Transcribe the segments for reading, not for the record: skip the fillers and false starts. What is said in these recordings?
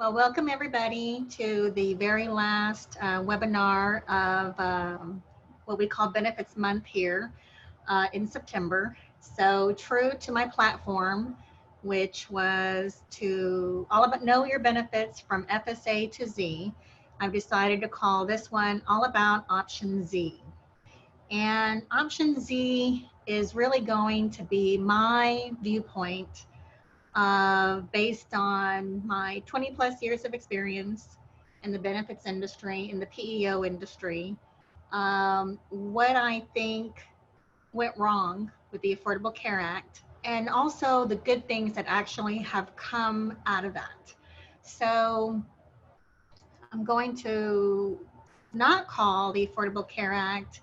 Well, welcome everybody to the very last webinar of what we call Benefits Month here in September. So true to my platform, which was to all about know your benefits from FSA to Z, I've decided to call this one all about Option Z. And Option Z is really going to be my viewpoint based on my 20 plus years of experience in the benefits industry, in the PEO industry, what I think went wrong with the Affordable Care Act, and also the good things that actually have come out of that. So I'm going to not call the Affordable Care Act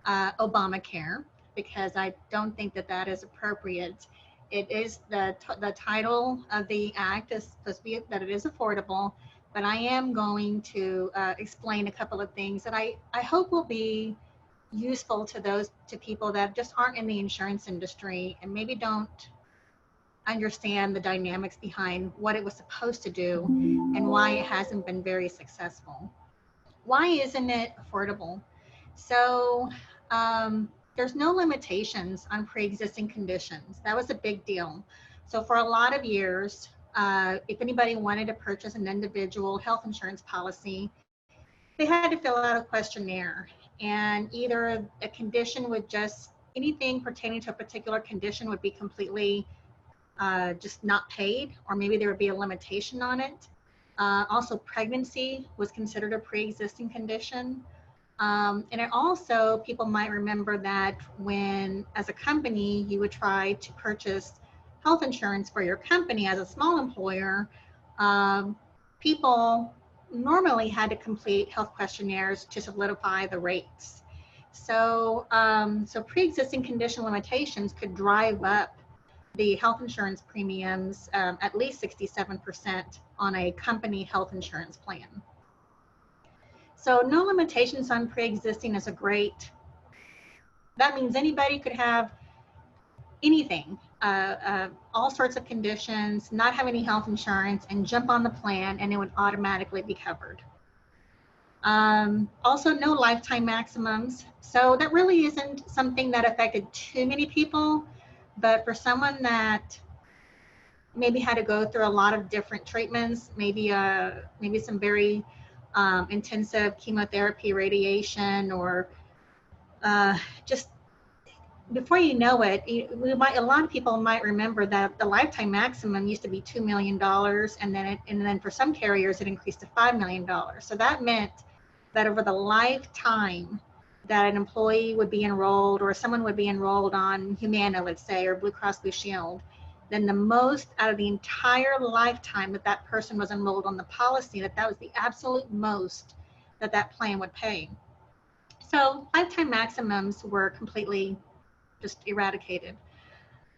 Obamacare, because I don't think that that is appropriate. It is the title of the act is supposed to be that it is affordable, but I am going to explain a couple of things that I hope will be useful to people that just aren't in the insurance industry and maybe don't understand the dynamics behind what it was supposed to do and why it hasn't been very successful. Why isn't it affordable? So there's no limitations on pre-existing conditions. That was a big deal. So for a lot of years, if anybody wanted to purchase an individual health insurance policy, they had to fill out a questionnaire, and either a condition would just, anything pertaining to a particular condition would be completely just not paid, or maybe there would be a limitation on it. Also, pregnancy was considered a pre-existing condition. And it also, people might remember that when, as a company, you would try to purchase health insurance for your company as a small employer, people normally had to complete health questionnaires to solidify the rates. So, so pre-existing condition limitations could drive up the health insurance premiums at least 67% on a company health insurance plan. So no limitations on pre-existing is a great, that means anybody could have anything, all sorts of conditions, not have any health insurance, and jump on the plan, and it would automatically be covered. Also, no lifetime maximums. So that really isn't something that affected too many people, but for someone that maybe had to go through a lot of different treatments, maybe some very intensive chemotherapy, radiation, or just before you know it, a lot of people might remember that the lifetime maximum used to be $2 million, and then for some carriers it increased to $5 million. So that meant that over the lifetime that an employee would be enrolled, or someone would be enrolled on Humana, let's say, or Blue Cross Blue Shield, then the most out of the entire lifetime that that person was enrolled on the policy, that was the absolute most that that plan would pay. So lifetime maximums were completely just eradicated.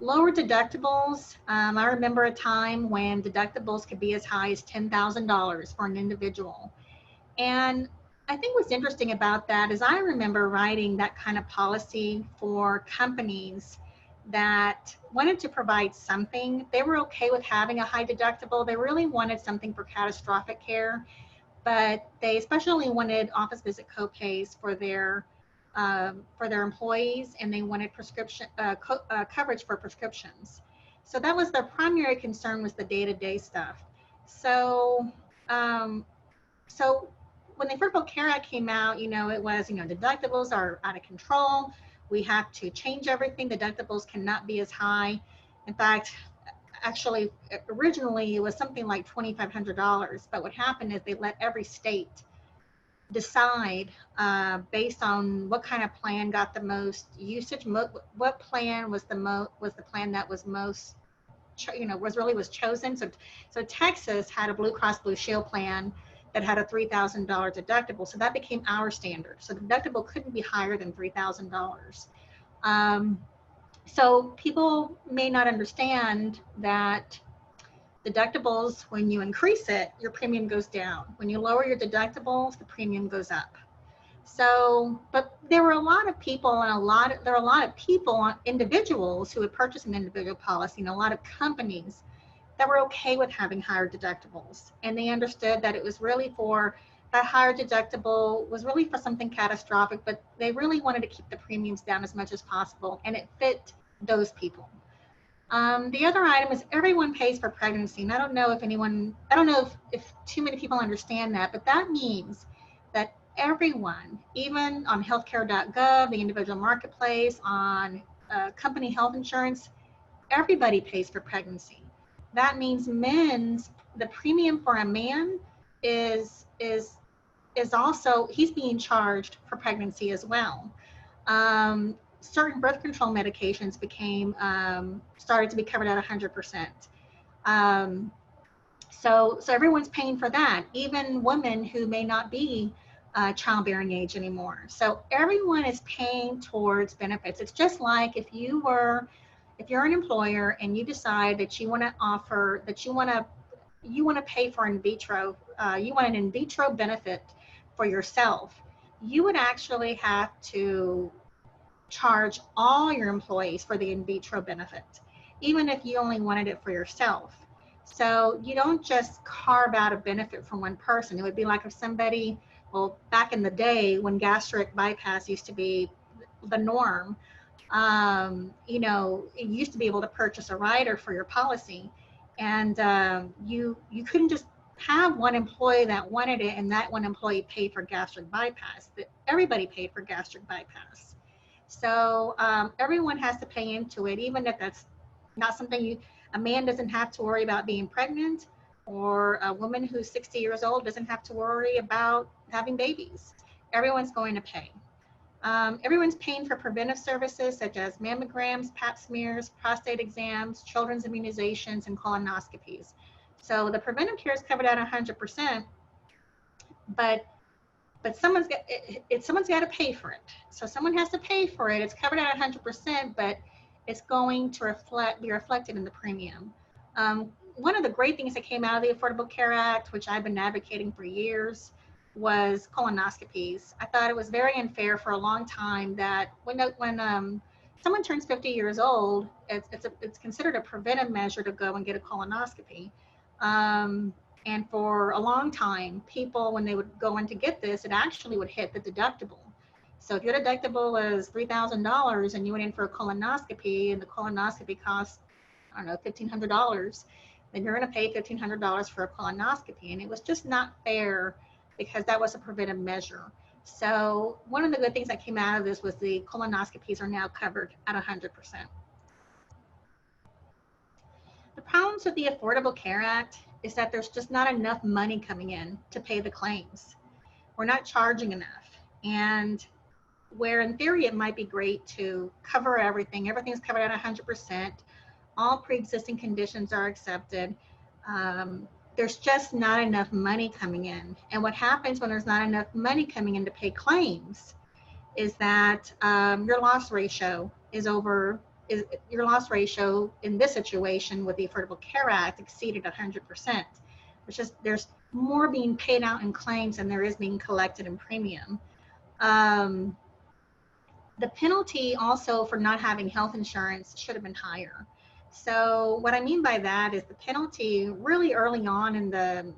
Lower deductibles. I remember a time when deductibles could be as high as $10,000 for an individual. And I think what's interesting about that is I remember writing that kind of policy for companies that wanted to provide something. They were okay with having a high deductible. They really wanted something for catastrophic care, but they especially wanted office visit copays for their employees, and they wanted prescription coverage for prescriptions. So that was their primary concern, was the day-to-day stuff. So so when the Affordable Care Act came out, it was, deductibles are out of control. We have to change everything. Deductibles cannot be as high. In fact, actually, originally it was something like $2,500. But what happened is they let every state decide based on what kind of plan got the most usage, what plan was the plan that was most, was chosen. So Texas had a Blue Cross Blue Shield plan that had a $3,000 deductible. So that became our standard. So the deductible couldn't be higher than $3,000. So people may not understand that deductibles, when you increase it, your premium goes down. When you lower your deductibles, the premium goes up. So, but there were a lot of people, and individuals who would purchase an individual policy, and a lot of companies that were okay with having higher deductibles. And they understood that it was really for that higher deductible was really for something catastrophic, but they really wanted to keep the premiums down as much as possible, and it fit those people. The other item is everyone pays for pregnancy. And I don't know if too many people understand that, but that means that everyone, even on healthcare.gov, the individual marketplace, on company health insurance, everybody pays for pregnancy. That means the premium for a man is also, he's being charged for pregnancy as well. Certain birth control medications started to be covered at 100%. So everyone's paying for that, even women who may not be childbearing age anymore. So everyone is paying towards benefits. It's just like if you're an employer and you decide that you want to pay for in vitro, you want an in vitro benefit for yourself, you would actually have to charge all your employees for the in vitro benefit, even if you only wanted it for yourself. So you don't just carve out a benefit from one person. It would be like if somebody, well, back in the day when gastric bypass used to be the norm, you used to be able to purchase a rider for your policy, and you couldn't just have one employee that wanted it and that one employee paid for gastric bypass. Everybody paid for gastric bypass. So everyone has to pay into it, even if that's not something a man doesn't have to worry about being pregnant, or a woman who's 60 years old doesn't have to worry about having babies. Everyone's going to pay. Everyone's paying for preventive services such as mammograms, pap smears, prostate exams, children's immunizations, and colonoscopies. So the preventive care is covered at 100%, but someone's got to pay for it. So someone has to pay for it. It's covered at 100%, but it's going to be reflected in the premium. One of the great things that came out of the Affordable Care Act, which I've been advocating for years, was colonoscopies. I thought it was very unfair for a long time that when someone turns 50 years old, it's considered a preventive measure to go and get a colonoscopy. And for a long time, people, when they would go in to get this, it actually would hit the deductible. So if your deductible is $3,000 and you went in for a colonoscopy and the colonoscopy costs, I don't know, $1,500, then you're going to pay $1,500 for a colonoscopy. And it was just not fair because that was a preventive measure. So one of the good things that came out of this was the colonoscopies are now covered at 100%. The problems with the Affordable Care Act is that there's just not enough money coming in to pay the claims. We're not charging enough. And where in theory it might be great to cover everything, everything's covered at 100%, all pre-existing conditions are accepted, there's just not enough money coming in. And what happens when there's not enough money coming in to pay claims is that your loss ratio your loss ratio in this situation with the Affordable Care Act exceeded 100%, which is there's more being paid out in claims than there is being collected in premium. The penalty also for not having health insurance should have been higher. So what I mean by that is the penalty really early on in the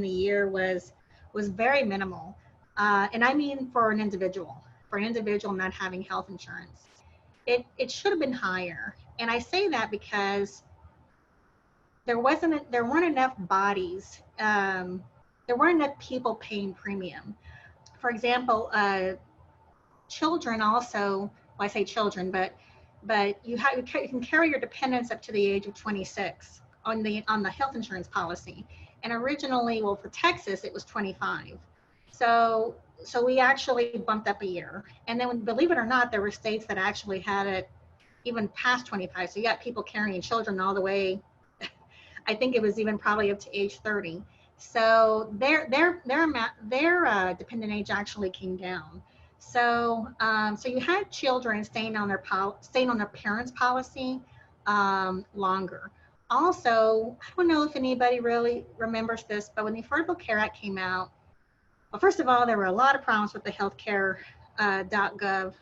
year was very minimal, and I mean for an individual not having health insurance. It should have been higher, and I say that because there weren't enough bodies, there weren't enough people paying premium. For example, children also, well, I say children, but you can carry your dependents up to the age of 26 on the health insurance policy, and originally, well, for Texas it was 25. So we actually bumped up a year, and then believe it or not, there were states that actually had it even past 25. So you got people carrying children all the way, I think it was even probably up to age 30. So their dependent age actually came down. So so you had children staying on their parents' policy longer. Also, I don't know if anybody really remembers this, but when the Affordable Care Act came out, well, first of all, there were a lot of problems with the healthcare.gov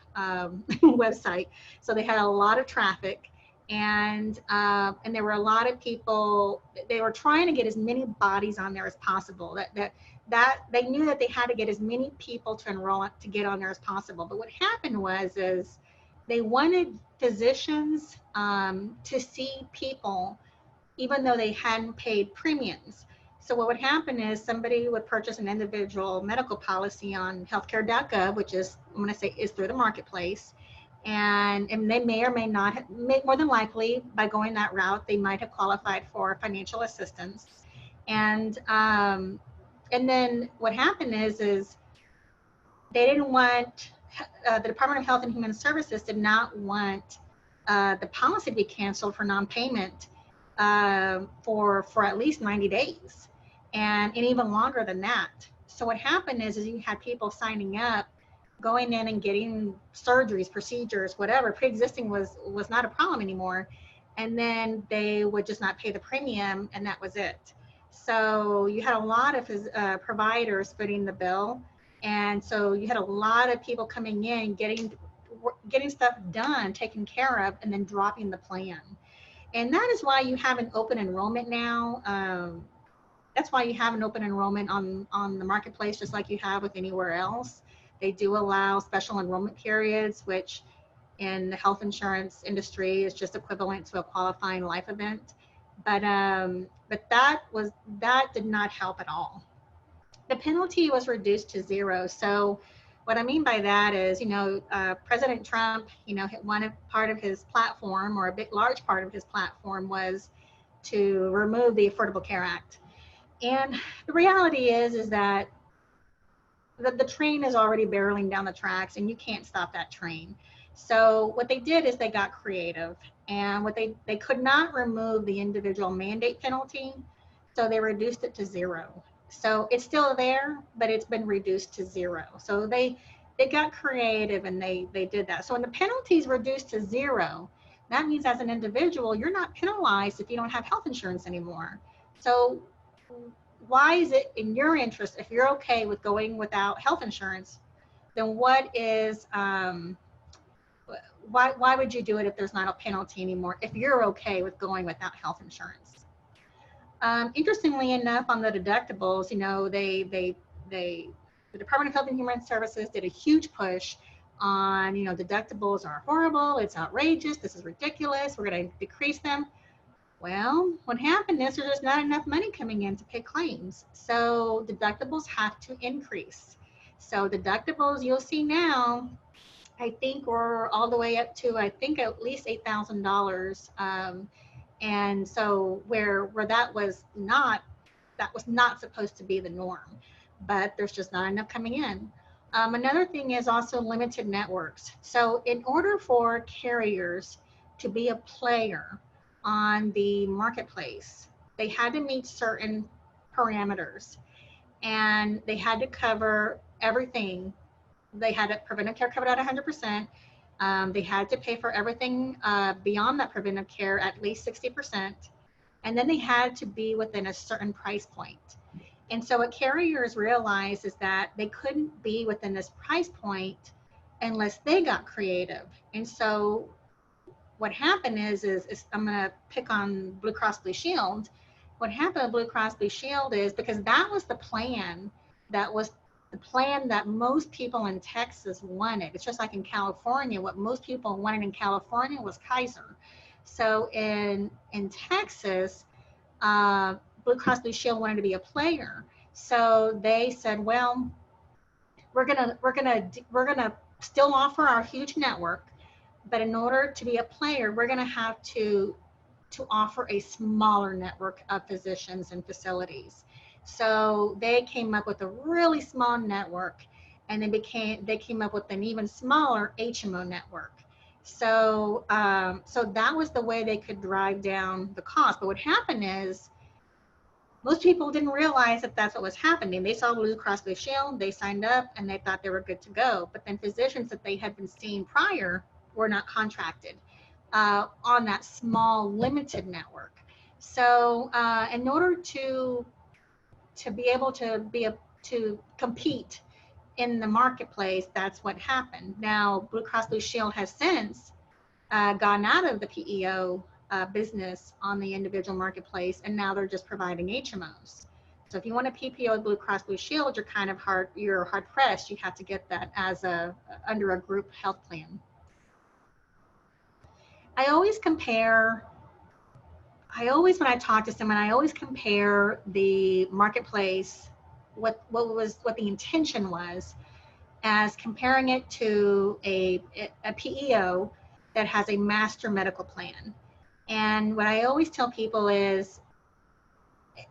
website. So they had a lot of traffic, And there were a lot of people. They were trying to get as many bodies on there as possible. That they knew that they had to get as many people to enroll to get on there as possible. But what happened is they wanted physicians to see people even though they hadn't paid premiums. So what would happen is somebody would purchase an individual medical policy on healthcare.gov, which is, I'm going to say, is through the marketplace. And they may or may not have, more than likely, by going that route, they might have qualified for financial assistance. And then what happened is they didn't want, the Department of Health and Human Services did not want the policy to be canceled for non-payment for at least 90 days and even longer than that. So what happened is you had people signing up, going in and getting surgeries, procedures, whatever, pre-existing was not a problem anymore. And then they would just not pay the premium, and that was it. So you had a lot of providers footing the bill. And so you had a lot of people coming in, getting stuff done, taken care of, and then dropping the plan. And that is why you have an open enrollment now. That's why you have an open enrollment on the marketplace, just like you have with anywhere else. They do allow special enrollment periods, which in the health insurance industry is just equivalent to a qualifying life event. But that did not help at all. The penalty was reduced to zero. So what I mean by that is, President Trump, one part of his platform, or a large part of his platform, was to remove the Affordable Care Act. And the reality is that the train is already barreling down the tracks, and you can't stop that train. So what they did is they got creative, and they could not remove the individual mandate penalty, so they reduced it to zero. So it's still there, but it's been reduced to zero. So they got creative, and they did that. So when the penalty is reduced to zero, that means as an individual, you're not penalized if you don't have health insurance anymore. So why is it in your interest, if you're okay with going without health insurance, then why would you do it if there's not a penalty anymore, if you're okay with going without health insurance? Interestingly enough, on the deductibles, the Department of Health and Human Services did a huge push on, deductibles are horrible, it's outrageous, this is ridiculous, we're going to decrease them. Well, what happened is there's not enough money coming in to pay claims. So deductibles have to increase. So deductibles, you'll see now, I think we're all the way up to, I think, at least $8,000. And so where that was not supposed to be the norm, but there's just not enough coming in. Another thing is also limited networks. So in order for carriers to be a player on the marketplace, they had to meet certain parameters, and they had to cover everything. They had a preventive care covered at 100%. They had to pay for everything beyond that preventive care at least 60%. And then they had to be within a certain price point. And so what carriers realized is that they couldn't be within this price point unless they got creative. And so what happened is I'm going to pick on Blue Cross Blue Shield. What happened with Blue Cross Blue Shield is, because that was the plan that most people in Texas wanted. It's just like in California, what most people wanted in California was Kaiser. So in Texas, Blue Cross Blue Shield wanted to be a player. So they said, well, we're gonna still offer our huge network, but in order to be a player, we're going to have to offer a smaller network of physicians and facilities. So they came up with a really small network, and they came up with an even smaller HMO network. So that was the way they could drive down the cost. But what happened is, most people didn't realize that that's what was happening. They saw Blue Cross Blue Shield, they signed up, and they thought they were good to go. But then physicians that they had been seeing prior were not contracted on that small limited network. So in order to be able to compete in the marketplace, that's what happened. Now Blue Cross Blue Shield has since gotten out of the PEO business on the individual marketplace, and now they're just providing HMOs. So if you want a PPO Blue Cross Blue Shield, you're hard pressed. You have to get that as under a group health plan. When I talk to someone, I always compare the marketplace, what the intention was, as comparing it to a PEO that has a master medical plan. And what I always tell people is,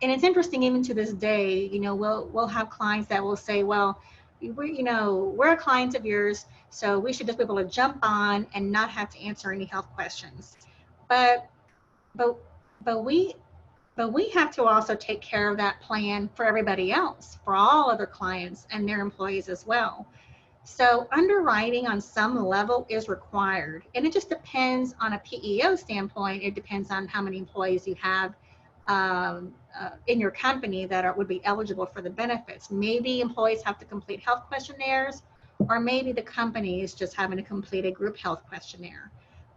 and it's interesting even to this day, we'll have clients that will say, well, we're a client of yours, so we should just be able to jump on and not have to answer any health questions. But we have to also take care of that plan for everybody else, for all other clients and their employees as well. So underwriting on some level is required, and it just depends on a PEO standpoint. It depends on how many employees you have in your company that would be eligible for the benefits. Maybe employees have to complete health questionnaires, or maybe the company is just having to complete a group health questionnaire.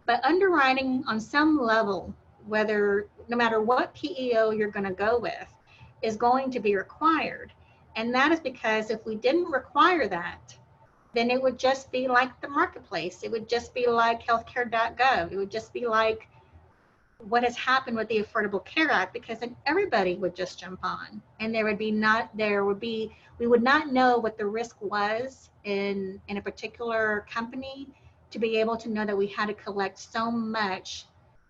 But underwriting on some level, no matter what PEO you're going to go with, is going to be required. And that is because if we didn't require that, then it would just be like the marketplace. It would just be like healthcare.gov. It would just be like what has happened with the Affordable Care Act, because then everybody would just jump on, and we would not know what the risk was in a particular company to be able to know that we had to collect so much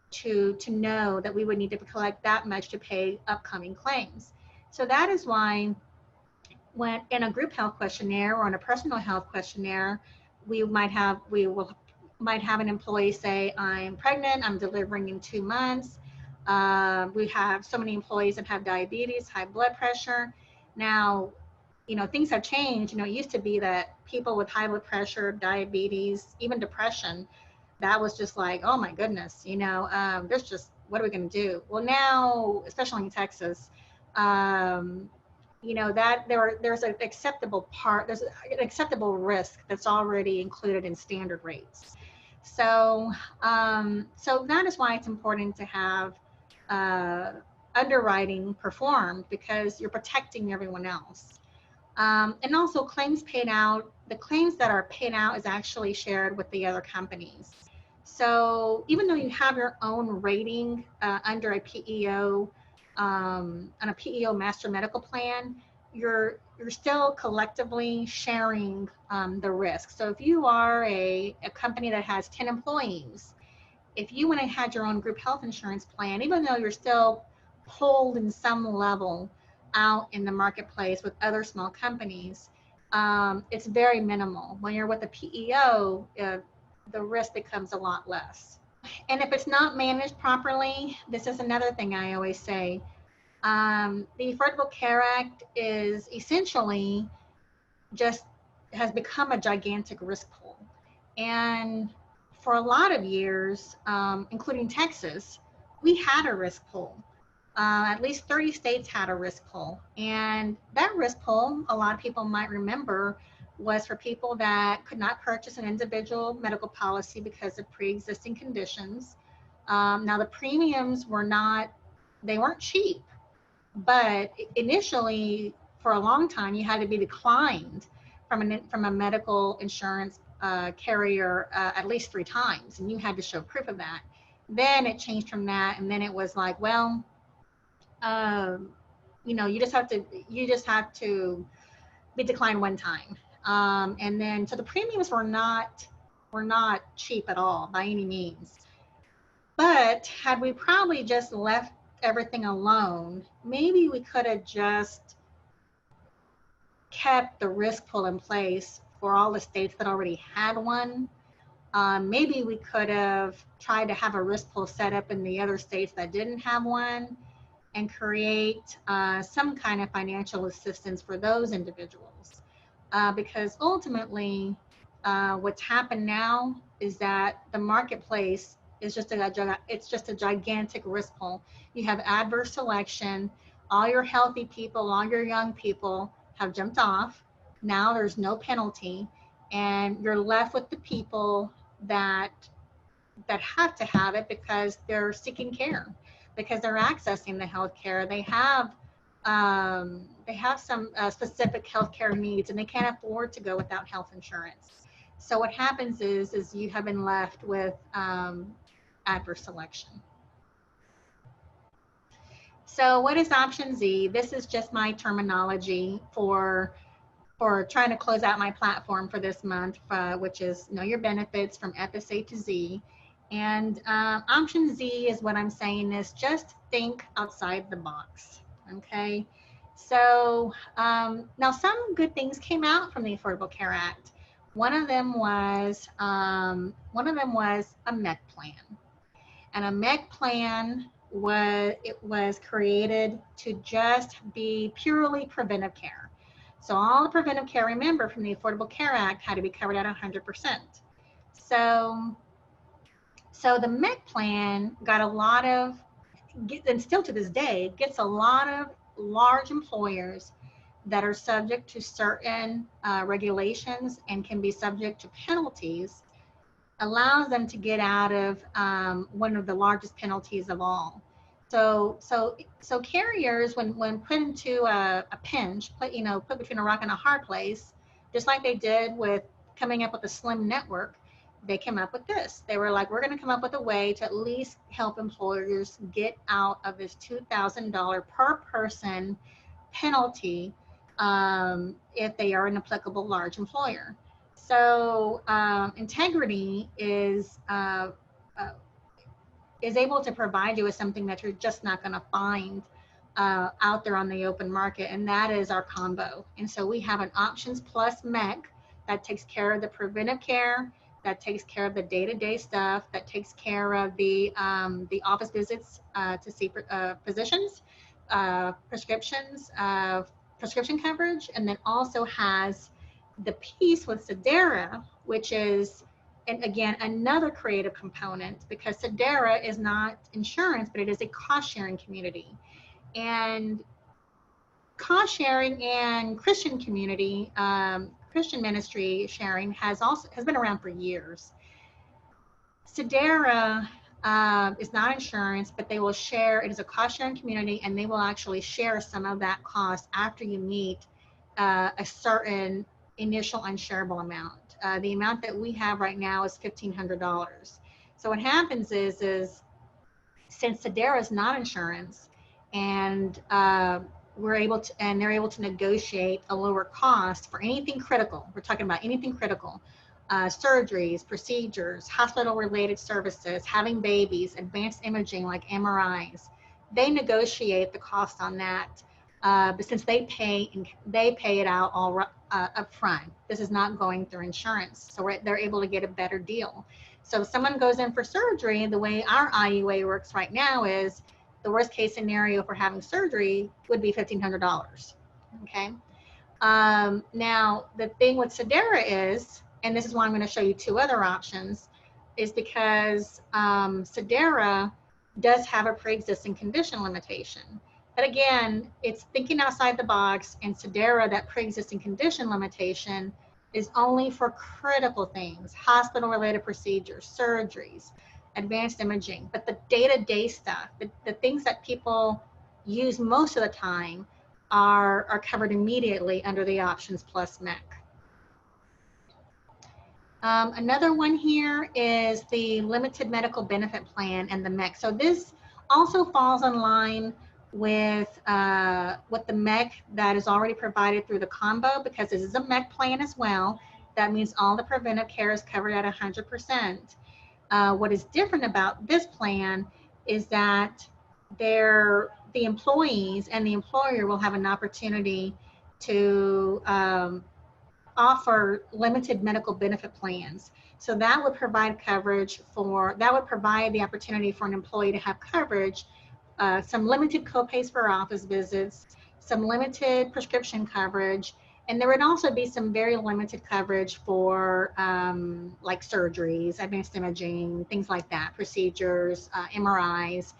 to know that we would need to collect that much to pay upcoming claims. So that is why when in a group health questionnaire or in a personal health questionnaire, we might have an employee say, I'm pregnant, I'm delivering in 2 months. We have so many employees that have diabetes, high blood pressure. Now, things have changed. It used to be that people with high blood pressure, diabetes, even depression, that was just like, oh my goodness, there's just, what are we going to do? Well, now, especially in Texas, that there's an acceptable risk that's already included in standard rates. So that is why it's important to have underwriting performed, because you're protecting everyone else. And also claims paid out, the claims that are paid out is actually shared with the other companies. So even though you have your own rating under a PEO, on a PEO master medical plan, you're still collectively sharing the risk. So if you are a company that has 10 employees, if you went and had your own group health insurance plan, even though you're still pulled in some level out in the marketplace with other small companies, it's very minimal. When you're with a PEO, the risk becomes a lot less. And if it's not managed properly, this is another thing I always say. The Affordable Care Act is essentially has become a gigantic risk pool. And for a lot of years, including Texas, we had a risk pool. At least 30 states had a risk pool. And that risk pool, a lot of people might remember, was for people that could not purchase an individual medical policy because of pre-existing conditions. Now the premiums weren't cheap, but initially for a long time you had to be declined from a medical insurance carrier at least 3 times, and you had to show proof of that. Then it changed from that, and then it was like, well, you just have to be declined 1 time. And then, so the premiums were not cheap at all by any means. But had we probably just left everything alone, maybe we could have just kept the risk pool in place for all the states that already had one. Maybe we could have tried to have a risk pool set up in the other states that didn't have one, and create some kind of financial assistance for those individuals. Because ultimately, what's happened now is that the marketplace is just a gigantic risk pool. You have adverse selection. All your healthy people, all your young people have jumped off. Now there's no penalty, and you're left with the people that that have to have it because they're seeking care, because they're accessing the health care. They have some specific healthcare needs and they can't afford to go without health insurance. So what happens is you have been left with adverse selection. So what is option Z? This is just my terminology for trying to close out my platform for this month, which is know your benefits from FSA to Z. And option Z is what I'm saying is just think outside the box. Okay. So now some good things came out from the Affordable Care Act. One of them was a MEC plan, and a MEC plan was created to just be purely preventive care. So all the preventive care, remember, from the Affordable Care Act had to be covered at 100%. So the MEC plan got a lot of, and still to this day, gets a lot of large employers that are subject to certain regulations and can be subject to penalties, allows them to get out of one of the largest penalties of all. So carriers, when put into a pinch, put between a rock and a hard place, just like they did with coming up with a slim network, they came up with this. They were like, we're going to come up with a way to at least help employers get out of this $2,000 per person penalty if they are an applicable large employer. So Integrity is able to provide you with something that you're just not going to find out there on the open market, and that is our combo. And so we have an Options Plus MEC that takes care of the preventive care, that takes care of the day-to-day stuff, that takes care of the office visits to see physicians, prescriptions, prescription coverage, and then also has the piece with Sedera, which is, and again, another creative component, because Sedera is not insurance, but it is a cost-sharing community. And cost-sharing and Christian community, Christian ministry sharing has been around for years. Sedera is not insurance, but they will share, it is a cost-sharing community, and they will actually share some of that cost after you meet a certain initial unshareable amount. The amount that we have right now is $1,500. So what happens is since Sedera is not insurance, and they're able to negotiate a lower cost for anything critical. We're talking about anything critical, surgeries, procedures, hospital-related services, having babies, advanced imaging like MRIs. They negotiate the cost on that, but since they pay it out all up front. This is not going through insurance, so they're able to get a better deal. So if someone goes in for surgery, the way our IUA works right now is the worst case scenario for having surgery would be $1,500. Okay. Now the thing with Sedera is, and this is why I'm going to show you two other options, is because Sedera does have a pre-existing condition limitation. But again, it's thinking outside the box, and Sedera, that pre-existing condition limitation, is only for critical things, hospital-related procedures, surgeries, advanced imaging. But the day-to-day stuff, the things that people use most of the time are covered immediately under the Options Plus MEC. Another one here is the Limited Medical Benefit Plan and the MEC. So this also falls in line with the MEC that is already provided through the combo, because this is a MEC plan as well. That means all the preventive care is covered at 100%. What is different about this plan is that the employees and the employer will have an opportunity to offer limited medical benefit plans. So that would provide coverage that would provide the opportunity for an employee to have coverage, some limited copays for office visits, some limited prescription coverage, and there would also be some very limited coverage for like surgeries, advanced imaging, things like that, procedures, MRIs.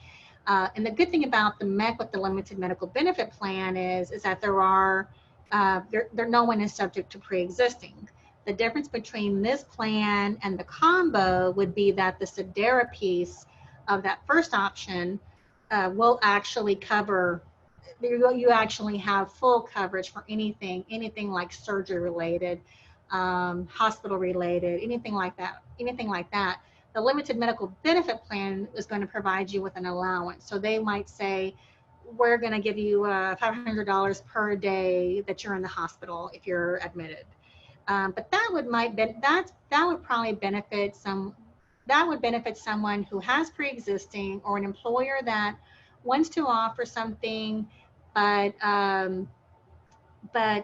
And the good thing about the MEC with the limited medical benefit plan is that no one is subject to pre-existing. The difference between this plan and the combo would be that the Sedera piece of that first option will actually cover, you actually have full coverage for anything like surgery related, hospital related, anything like that. The limited medical benefit plan is going to provide you with an allowance. So they might say, we're going to give you $500 per day that you're in the hospital if you're admitted. But that would probably benefit someone who has pre-existing, or an employer that wants to offer something, but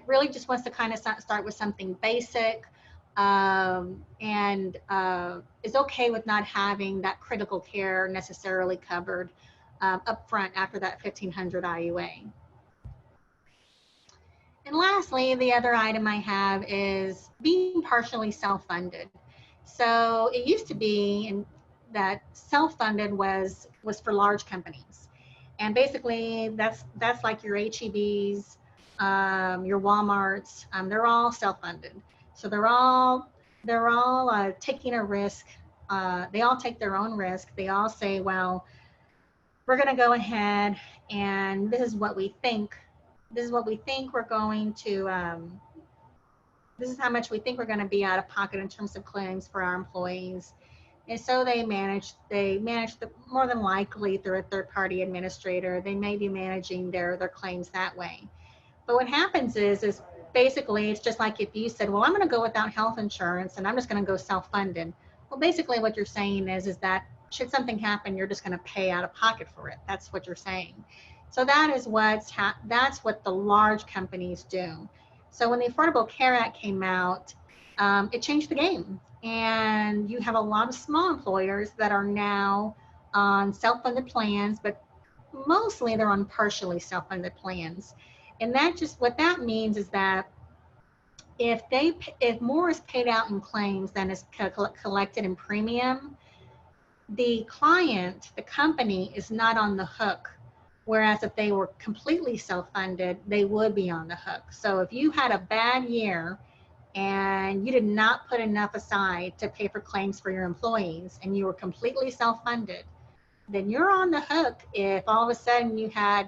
really just wants to kind of start with something basic, and is okay with not having that critical care necessarily covered up front after that 1,500 IUA. And lastly, the other item I have is being partially self-funded. So it used to be that self-funded was for large companies, and basically that's like your HEBs, your WalMarts. They're all self-funded, so they're all taking a risk. They all take their own risk. They all say, well, we're going to go ahead and this is what we think we're going to, this is how much we think we're going to be out of pocket in terms of claims for our employees. And so they manage more than likely through a third-party administrator. They may be managing their claims that way. But what happens is basically it's just like if you said, well, I'm going to go without health insurance and I'm just going to go self-funded. Well, basically what you're saying is that should something happen, you're just going to pay out of pocket for it. That's what you're saying. So that's what the large companies do. So when the Affordable Care Act came out, it changed the game. And you have a lot of small employers that are now on self-funded plans, but mostly they're on partially self-funded plans. And what that means is that if more is paid out in claims than is collected in premium, the client, the company, is not on the hook. Whereas if they were completely self-funded, they would be on the hook. So if you had a bad year and you did not put enough aside to pay for claims for your employees and you were completely self-funded, then you're on the hook if all of a sudden you had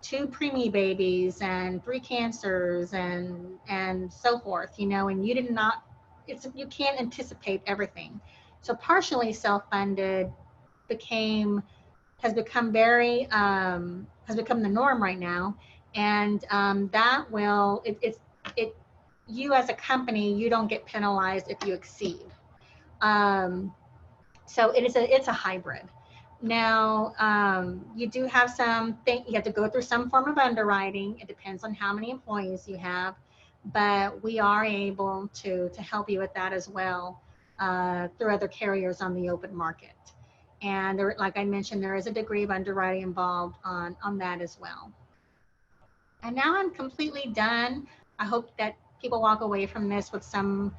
2 preemie babies and 3 cancers and so forth, and you can't anticipate everything. So partially self-funded has become the norm right now, and you as a company, you don't get penalized if you exceed. So it's a hybrid. Now, you do have you have to go through some form of underwriting. It depends on how many employees you have, but we are able to help you with that as well through other carriers on the open market. And like I mentioned, there is a degree of underwriting involved on that as well. And now I'm completely done. I hope that people walk away from this with some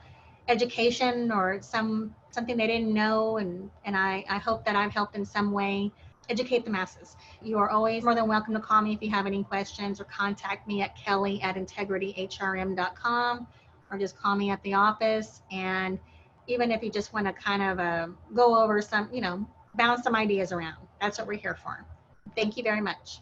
education or something they didn't know, and I hope that I've helped in some way educate the masses. You are always more than welcome to call me if you have any questions, or contact me at kelly@integrityhrm.com, or just call me at the office. And even if you just want to kind of go over bounce some ideas around, that's what we're here for. Thank you very much.